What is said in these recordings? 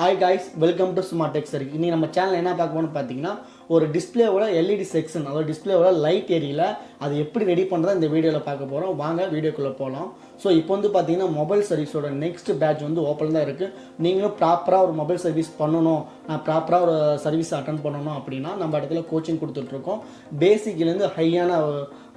Hi guys, welcome to Smart Tech Sir. இன்னைக்கு நம்ம channel என்ன பார்க்க போறோம்னு பார்த்தீங்கன்னா ஒரு டிஸ்பிளேவோட எல்இடி செக்ஷன் அதாவது டிஸ்பிளேவோட லைட் ஏரியால அது எப்படி ரெடி பண்ணுறதா இந்த வீடியோவில் பார்க்க போகிறோம். வாங்க வீடியோக்குள்ளே போகலாம். ஸோ இப்போ வந்து பார்த்தீங்கன்னா மொபைல் சர்வீஸோட நெக்ஸ்ட் பேட்ச் வந்து ஓப்பன் தான் இருக்குது. நீங்களும் ப்ராப்பராக ஒரு மொபைல் சர்வீஸ் பண்ணணும், நான் ப்ராப்பராக ஒரு சர்வீஸ் அட்டன் பண்ணணும் அப்படின்னா நம்ம இடத்துல கோச்சிங் கொடுத்துட்ருக்கோம். பேசிக்லேருந்து ஹையான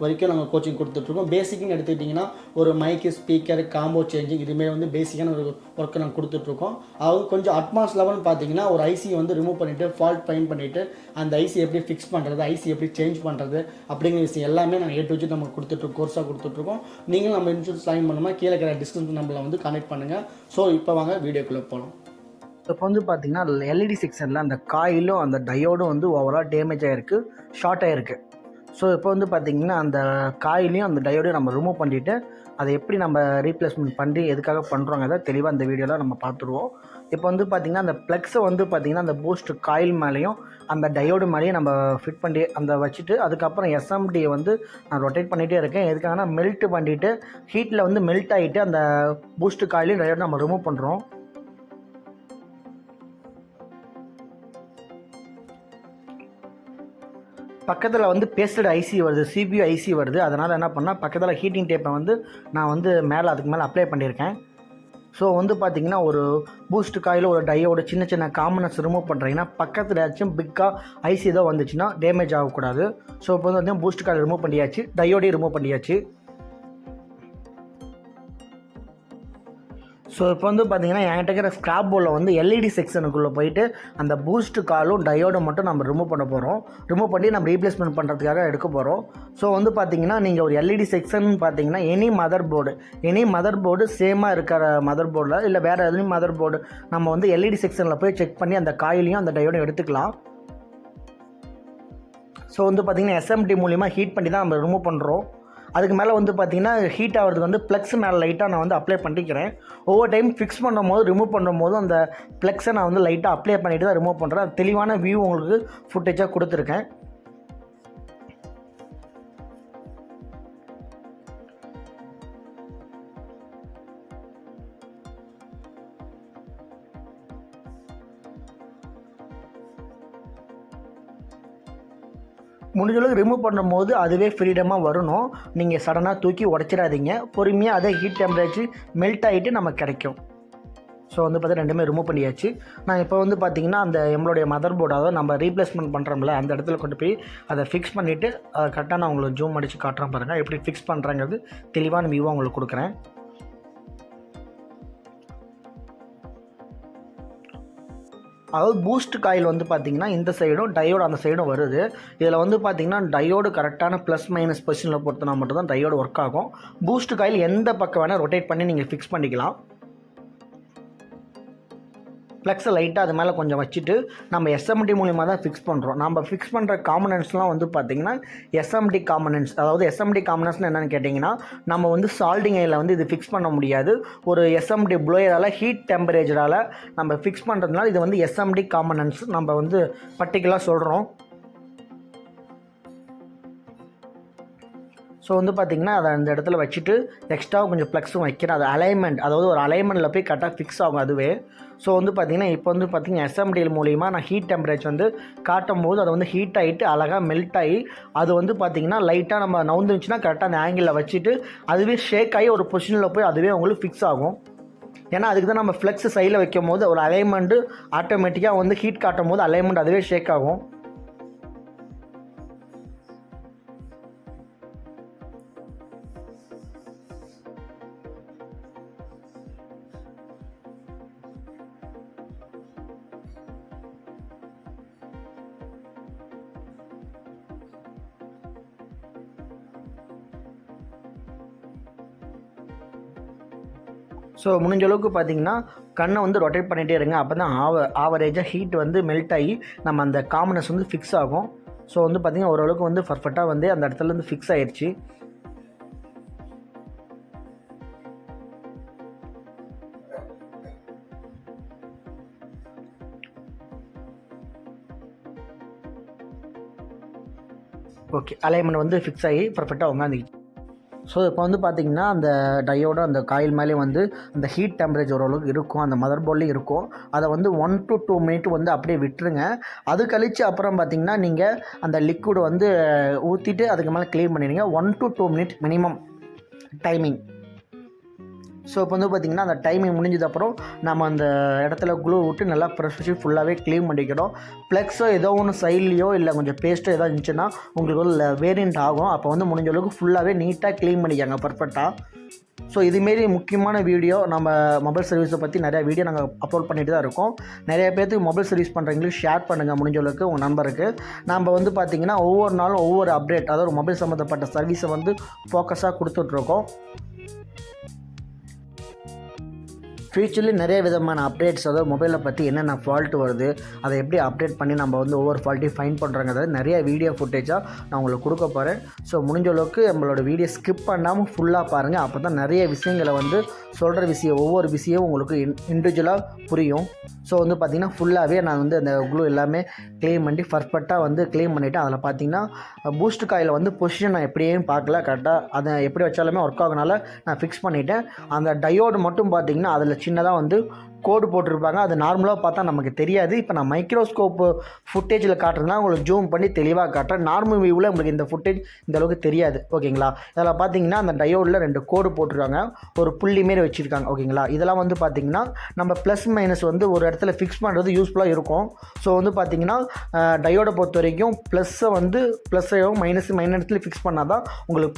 வரைக்கும் நாங்கள் கோச்சிங் கொடுத்துட்ருக்கோம். பேசிக்னு எடுத்துக்கிட்டிங்கன்னா ஒரு மைக்கு, ஸ்பீக்கர், காம்போ சேஞ்சிங் இதுமாரி வந்து பேசிக்கான ஒரு ஒர்க்கை நாங்கள் கொடுத்துட்ருக்கோம். அது கொஞ்சம் அட்வான்ஸ் லெவல்னு பார்த்தீங்கன்னா ஒரு ஐசி வந்து ரிமூவ் பண்ணிவிட்டு ஃபால்ட் ஃபைண்ட் பண்ணிவிட்டு அந்த ஐசி எப்படி ஃபிக்ஸ் பண்ணுறது, ஐசி எப்படி சேஞ்ச் பண்ணுறது அப்படிங்கிற விஷயம் எல்லாமே நாங்கள் ஏ டு ஜெட் நம்ம கொடுத்துட்ருக்கோம், கோர்ஸாக கொடுத்துட்ருக்கோம். நீங்களும் நம்ம இன்சூரன்ஸ் சைன் பண்ணணுமா கீழே இருக்கிற டிஸ்கிரிப்ஷன் நம்பரில் வந்து கனெக்ட் பண்ணுங்கள். ஸோ இப்போ வாங்க வீடியோக்குள்ளே போகலாம். இப்போ வந்து பார்த்தீங்கன்னா எல்இடி செக்ஷனில் அந்த காயிலும் அந்த டயோடும் வந்து ஓவரால் டேமேஜ் ஆகிருக்கு, ஷார்ட் ஆகிருக்கு. ஸோ இப்போ வந்து பார்த்திங்கன்னா அந்த காயிலையும் அந்த டயோடையும் நம்ம ரிமூவ் பண்ணிவிட்டு அதை எப்படி நம்ம ரீப்ளேஸ்மெண்ட் பண்ணி எதுக்காக பண்ணுறோங்கிறத தெளிவாக அந்த வீடியோவில் நம்ம பார்த்துருவோம். இப்போ வந்து பார்த்திங்கன்னா அந்த ப்ளக்ஸை வந்து பார்த்திங்கன்னா அந்த பூஸ்ட் காயில் மேலேயும் அந்த டயோடு மேலேயும் நம்ம ஃபிட் பண்ணி அந்த வச்சுட்டு அதுக்கப்புறம் எஸ்எம்டியை வந்து நான் ரொட்டேட் பண்ணிகிட்டே இருக்கேன். எதுக்காகனா மெல்ட் பண்ணிவிட்டு ஹீட்டில் வந்து மெல்ட் ஆகிட்டு அந்த பூஸ்ட் காயிலையும் டயோடு நம்ம ரிமூவ் பண்ணுறோம். பக்கத்தில் வந்து பேஸ்டட் ஐசி வருது, சிபியூ ஐசி வருது. அதனால் என்ன பண்ணால் பக்கத்தில் ஹீட்டிங் டேப்பை வந்து நான் வந்து அதுக்கு மேலே அப்ளை பண்ணியிருக்கேன். ஸோ வந்து பார்த்திங்கன்னா ஒரு பூஸ்ட் காயில் ஒரு டையோட சின்ன சின்ன காமனஸ் ரிமூவ் பண்ணுறீங்கன்னா பக்கத்தில் ஏதாச்சும் பிக்காக ஐசி ஏதோ வந்துச்சுன்னா டேமேஜ் ஆகக்கூடாது. ஸோ இப்போ வந்து பார்த்திங்கன்னா பூஸ்ட் காயில் ரிமூவ் பண்ணியாச்சு, டையோடையும் ரிமூவ் பண்ணியாச்சு. ஸோ இப்போ வந்து பார்த்திங்கன்னா என்கிட்ட இருக்கிற ஸ்க்ராப் போர்டில் வந்து எல்இடி செக்ஷனுக்குள்ளே போயிட்டு அந்த பூஸ்ட் காலும் டயோடும் மட்டும் நம்ம ரிமூவ் பண்ண போகிறோம். ரிமூவ் பண்ணி நம்ம ரீப்ளேஸ்மெண்ட் பண்ணுறதுக்காக எடுக்க போகிறோம். ஸோ வந்து பார்த்திங்கன்னா நீங்கள் ஒரு எல்இடி செக்ஷன் பார்த்தீங்கன்னா எனி மதர் போர்டு சேமாக இருக்கிற மதர் போர்டில் இல்லை வேறு எதுவும் மதர் போர்டு நம்ம வந்து எல்இடி செக்ஷனில் போய் செக் பண்ணி அந்த காயிலையும் அந்த டயோடும் எடுத்துக்கலாம். ஸோ வந்து பார்த்திங்கன்னா எஸ்எம்டி மூலிமா ஹீட் பண்ணி தான் நம்ம ரிமூவ் பண்ணுறோம். அதுக்கு மேலே வந்து பார்த்திங்கன்னா ஹீட் ஆகிறதுக்கு வந்து ப்ளக்ஸ் மேலே லைட்டாக நான் வந்து அப்ளை பண்ணிக்கிறேன். ஒவ்வொரு டைம் ஃபிக்ஸ் பண்ணும்போது ரிமூவ் பண்ணும்போது அந்த ப்ளக்ஸை நான் வந்து லைட்டாக அப்ளை பண்ணிவிட்டு தான் ரிமூவ் பண்ணுறேன். தெளிவான வியூ உங்களுக்கு ஃபுட்டேஜாக கொடுத்துருக்கேன். முடிஞ்சளவுக்கு ரிமூவ் பண்ணும்போது அதுவே ஃப்ரீடமாக வரணும். நீங்கள் சடனாக தூக்கி உடச்சிடாதீங்க. பொறுமையாக அதே ஹீட் டெம்பரேச்சர் மெல்ட் ஆகிட்டு நமக்கு கிடைக்கும். ஸோ வந்து பார்த்தீங்கன்னா ரெண்டுமே ரிமூவ் பண்ணியாச்சு. நான் இப்போ வந்து பார்த்திங்கன்னா அந்த நம்மளுடைய மதர் போர்டு அதாவது நம்ம ரீப்ளேஸ்மெண்ட் பண்ணுறோம்ல அந்த இடத்துல கொண்டு போய் அதை ஃபிக்ஸ் பண்ணிவிட்டு அதை கரெக்டாக நான் உங்களுக்கு ஜூம் அடித்து காட்டுறேன் பாருங்கள். எப்படி ஃபிக்ஸ் பண்ணுறேங்கிறது தெளிவான வியூவாக உங்களுக்கு கொடுக்குறேன். அதாவது பூஸ்ட் காயில் வந்து பார்த்திங்கன்னா இந்த சைடும் டயோடு அந்த சைடும் வருது. இதில் வந்து பார்த்திங்கன்னா டயோடு கரெக்டான ப்ளஸ் மைனஸ் பொசிஷனில் பொறுத்தனா மட்டும் தான் டயோடு ஒர்க் ஆகும். பூஸ்ட் காயில் எந்த பக்கம் வேணால் ரொட்டேட் பண்ணி நீங்கள் ஃபிக்ஸ் பண்ணிக்கலாம். ப்ளக்ஸை லைட்டாக அது மேலே கொஞ்சம் வச்சுட்டு நம்ம எஸ்எம்டி மூலிமா தான் ஃபிக்ஸ் பண்ணுறோம். நம்ம ஃபிக்ஸ் பண்ணுற காம்பனன்ட்ஸ்லாம் வந்து பார்த்திங்கன்னா எஸ்எம்டி காம்பனன்ட்ஸ். அதாவது எஸ்எம்டி காம்பனன்ட்ஸ்னு என்னென்னு கேட்டிங்கன்னா நம்ம வந்து சால்டிங் ஐயில் வந்து இது ஃபிக்ஸ் பண்ண முடியாது. ஒரு எஸ்எம்டி ப்ளோயரால் ஹீட் டெம்பரேச்சரால் நம்ம ஃபிக்ஸ் பண்ணுறதுனால இது வந்து எஸ்எம்டி காம்பனன்ட்ஸ் நம்ம வந்து பர்டிகுலராக சொல்கிறோம். ஸோ வந்து பார்த்திங்கன்னா அதை அந்த இடத்துல வச்சுட்டு எக்ஸ்ட்ரா கொஞ்சம் ப்ளக்ஸும் வைக்கிறேன். அது அலைன்மெண்ட், அதாவது ஒரு அலைன்மெண்ட்டில் போய் கரெக்டாக ஃபிக்ஸ் ஆகும் அதுவே. ஸோ வந்து பார்த்திங்கன்னா இப்போ வந்து பார்த்திங்கன்னா எஸ்எம்டிஎல் மூலிமா நான் ஹீட் டெம்பரேச்சர் வந்து காட்டும் போது அது வந்து ஹீட் ஆகிட்டு அழகாக மெல்ட் ஆகி அது வந்து பார்த்திங்கன்னா லைட்டாக நம்ம நவுந்துருந்துச்சுன்னா கரெக்டாக அந்த ஆங்கிளில் வச்சுட்டு அதுவே ஷேக் ஆகி ஒரு பொசிஷனில் போய் அதுவே உங்களுக்கு ஃபிக்ஸ் ஆகும். ஏன்னா அதுக்கு தான் நம்ம ஃப்ளெக்ஸ் சைடில் வைக்கும் போது ஒரு அலைன்மெண்ட்டு ஆட்டோமேட்டிக்காக வந்து ஹீட் காட்டும் போது அலைன்மெண்ட் அதுவே ஷேக் ஆகும். ஸோ முடிஞ்ச அளவுக்கு பார்த்திங்கன்னா கண்ணை வந்து ரொட்டேட் பண்ணிகிட்டே இருங்க. அப்போ தான் ஆவரேஜாக ஹீட் வந்து மெல்ட் ஆகி நம்ம அந்த காமனஸ் வந்து ஃபிக்ஸ் ஆகும். ஸோ வந்து பார்த்திங்கன்னா ஓரளவுக்கு வந்து பர்ஃபெக்டாக வந்து அந்த இடத்துல வந்து ஃபிக்ஸ் ஆகிடுச்சு. ஓகே, அலைன்மெண்ட் வந்து ஃபிக்ஸ் ஆகி பர்ஃபெக்டாக உட்காந்துக்கிச்சு. ஸோ இப்போ வந்து பார்த்திங்கன்னா அந்த டையோட அந்த காயில் மேலே வந்து அந்த ஹீட் டெம்பரேச்சர் ஓரளவுக்கு இருக்கும், அந்த மதர் போர்ட்லேயும் இருக்கும். அதை வந்து 1 to 2 மினிட் வந்து அப்படியே விட்டுருங்க. அது கழித்து அப்புறம் பார்த்திங்கன்னா நீங்கள் அந்த லிக்விட் வந்து ஊற்றிட்டு அதுக்கு மேலே க்ளீன் பண்ணிடுங்க. 1 to 2 minute minimum timing. So இப்போ வந்து பார்த்திங்கன்னா அந்த டைமிங் முடிஞ்சதுக்கப்புறம் நம்ம அந்த இடத்துல க்ளூ விட்டு நல்லா ப்ரெஸ் வச்சு ஃபுல்லாகவே க்ளீன் பண்ணிக்கணும். ப்ளக்ஸோ ஏதோ ஒன்று சைட்லேயோ இல்லை கொஞ்சம் பேஸ்ட்டோ ஏதோ இருந்துச்சுன்னா உங்களுக்கு ஒரு வேரியண்ட் ஆகும். அப்போ வந்து முடிஞ்ச அளவுக்கு ஃபுல்லாகவே நீட்டாக க்ளீன் பண்ணிக்காங்க பர்ஃபெக்டாக. ஸோ இதுமாரி முக்கியமான வீடியோ நம்ம மொபைல் சர்வீஸை பற்றி நிறையா வீடியோ நாங்கள் அப்லோட் பண்ணிட்டு தான் இருக்கோம். நிறைய பேர்த்துக்கு மொபைல் சர்வீஸ் பண்ணுறவங்களுக்கு ஷேர் பண்ணுங்கள் முடிஞ்ச அளவுக்கு உங்கள் நம்பருக்கு. நம்ம வந்து பார்த்திங்கன்னா ஒவ்வொரு நாளும் ஒவ்வொரு அப்டேட், அதாவது மொபைல் சம்மந்தப்பட்ட சர்வீஸை வந்து ஃபோக்கஸாக கொடுத்துட்ருக்கோம். ஃப்யூச்சர்லேயும் நிறைய விதமான அப்டேட்ஸ், அதாவது மொபைலில் பற்றி என்னென்ன ஃபால்ட் வருது, அதை எப்படி அப்டேட் பண்ணி நம்ம வந்து ஒவ்வொரு ஃபால்ட்டையும் ஃபைன் பண்ணுறாங்க, அதாவது நிறைய வீடியோ ஃபுட்டேஜாக நான் உங்களுக்கு கொடுக்க போகிறேன். ஸோ முடிஞ்ச அளவுக்கு நம்மளோட வீடியோ ஸ்கிப் பண்ணாமல் ஃபுல்லாக பாருங்கள். அப்போ தான் நிறைய விஷயங்களை வந்து சொல்கிற விஷயம், ஒவ்வொரு விஷயம் உங்களுக்கு இண்டிவிஜுவலாக புரியும். ஸோ வந்து பார்த்திங்கன்னா ஃபுல்லாகவே நான் வந்து அந்த க்ளூ எல்லாமே க்ளீன் பண்ணி பர்ஃபெக்டாக வந்து க்ளீன் பண்ணிவிட்டு அதில் பார்த்திங்கன்னா பூஸ்ட் காயில் வந்து பொசிஷன் நான் எப்படியும் பார்க்கல, கரெக்டாக அதை எப்படி வச்சாலுமே ஒர்க் ஆகுனால நான் ஃபிக்ஸ் பண்ணிவிட்டேன். அந்த டயோடு மட்டும் பார்த்திங்கன்னா அதில் சின்னதாக வந்து கோடு போட்டிருப்பாங்க. அது நார்மலாக பார்த்தா நமக்கு தெரியாது. இப்போ நான் மைக்ரோஸ்கோப்பு ஃபுட்டேஜில் காட்டுறதுனா உங்களுக்கு ஜூம் பண்ணி தெளிவாக காட்டுறேன். நார்மல் வியூவில் உங்களுக்கு இந்த ஃபுட்டேஜ் இந்த அளவுக்கு தெரியாது, ஓகேங்களா. இதில் பார்த்தீங்கன்னா அந்த டயோடில் 2 கோடு போட்டிருக்காங்க, ஒரு புள்ளி மாரி வச்சுருக்காங்க, ஓகேங்களா. இதெல்லாம் வந்து பார்த்திங்கன்னா நம்ம ப்ளஸ் மைனஸ் வந்து ஒரு இடத்துல ஃபிக்ஸ் பண்ணுறது யூஸ்ஃபுல்லாக இருக்கும். ஸோ வந்து பார்த்திங்கன்னா டயோடை பொறுத்த வரைக்கும் ப்ளஸ்ஸை வந்து ப்ளஸ்ஸையும் மைனஸ்லேயும் ஃபிக்ஸ் பண்ணால் தான் உங்களுக்கு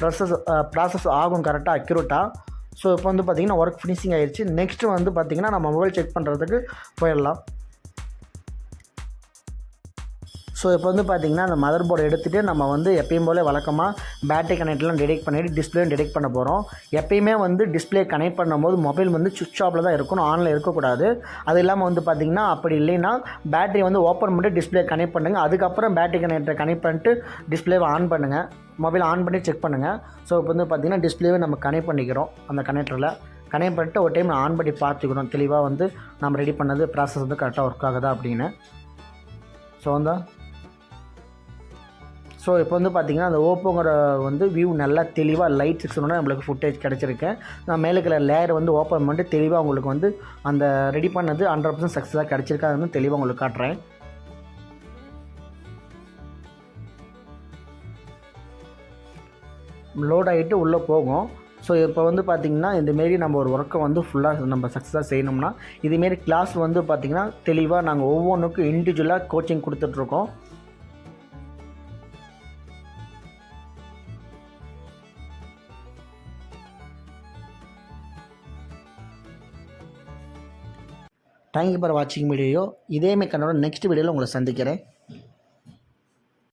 ப்ராசஸ் ஆகும் கரெக்டாக அக்யூரேட்டாக. ஸோ இப்போ வந்து பார்த்திங்கன்னா ஒர்க் ஃபினிஷிங் ஆகிடுச்சு. நெக்ஸ்ட்டு வந்து பார்த்திங்கன்னா நம்ம மொபைல் செக் பண்ணுறதுக்கு போயிடலாம். ஸோ இப்போ வந்து பார்த்திங்கன்னா அந்த மதர் போர்டை எடுத்துகிட்டு நம்ம வந்து எப்பயும் போல் வழக்கமாக பேட்டரி கனெக்ட்லாம் டிடெக்ட் பண்ணிவிட்டு டிஸ்பிளேயும் டிடெக்ட் பண்ண போகிறோம். எப்பயுமே வந்து டிஸ்பிளே கனெக்ட் பண்ணும்போது மொபைல் வந்து சுவிட்ச் ஆஃபில் தான் இருக்கணும், ஆனில் இருக்கக்கூடாது. அது இல்லாமல் வந்து பார்த்திங்கன்னா அப்படி இல்லைன்னா பேட்டரி வந்து ஓப்பன் பண்ணிட்டு டிஸ்பிளே கனெக்ட் பண்ணுங்கள். அதுக்கப்புறம் பேட்டரி கனெக்டரை கனெக்ட் பண்ணிட்டு டிஸ்பிளேவை ஆன் பண்ணுங்கள், மொபைல் ஆன் பண்ணி செக் பண்ணுங்கள். ஸோ இப்போ வந்து பார்த்திங்கன்னா டிஸ்பிளேவை நம்ம கனெக்ட் பண்ணிக்கிறோம். அந்த கனெக்டரில் கனெக்ட் பண்ணிட்டு ஒரு டைம் ஆன் பண்ணி பார்த்துக்கணும் தெளிவாக வந்து நம்ம ரெடி பண்ணது ப்ராசஸ் வந்து கரெக்டாக ஒர்க் ஆகுதா அப்படின்னு. ஸோ இப்போ வந்து பார்த்திங்கன்னா அந்த ஓப்போங்கிற வந்து வியூ நல்லா தெளிவாக லைட் செக்ஷனோட நம்மளுக்கு ஃபுட்டேஜ் கிடச்சிருக்கேன். நான் மேலே இருக்கிற லேயர் வந்து ஓப்பன் பண்ணிட்டு தெளிவாக உங்களுக்கு வந்து அந்த ரெடி பண்ணது 100% சக்ஸஸாக கிடச்சிருக்கா வந்து தெளிவாக உங்களுக்கு காட்டுறேன். லோட் ஆகிட்டு உள்ளே போகும். ஸோ இப்போ வந்து பார்த்திங்கன்னா இந்தமாரி நம்ம ஒரு ஒர்க்கை வந்து ஃபுல்லாக நம்ம சக்ஸஸாக செய்யணும்னா இதுமாரி கிளாஸ் வந்து பார்த்திங்கன்னா தெளிவாக நாங்கள் ஒவ்வொன்றுக்கும் இண்டிவிஜுவலாக கோச்சிங் கொடுத்துட்ருக்கோம். தேங்க்யூ ஃபார் வாட்சிங் வீடியோ. இதேமாரி கண்டோட நெக்ஸ்ட் வீடியோவில் உங்களை சந்திக்கிறேன்.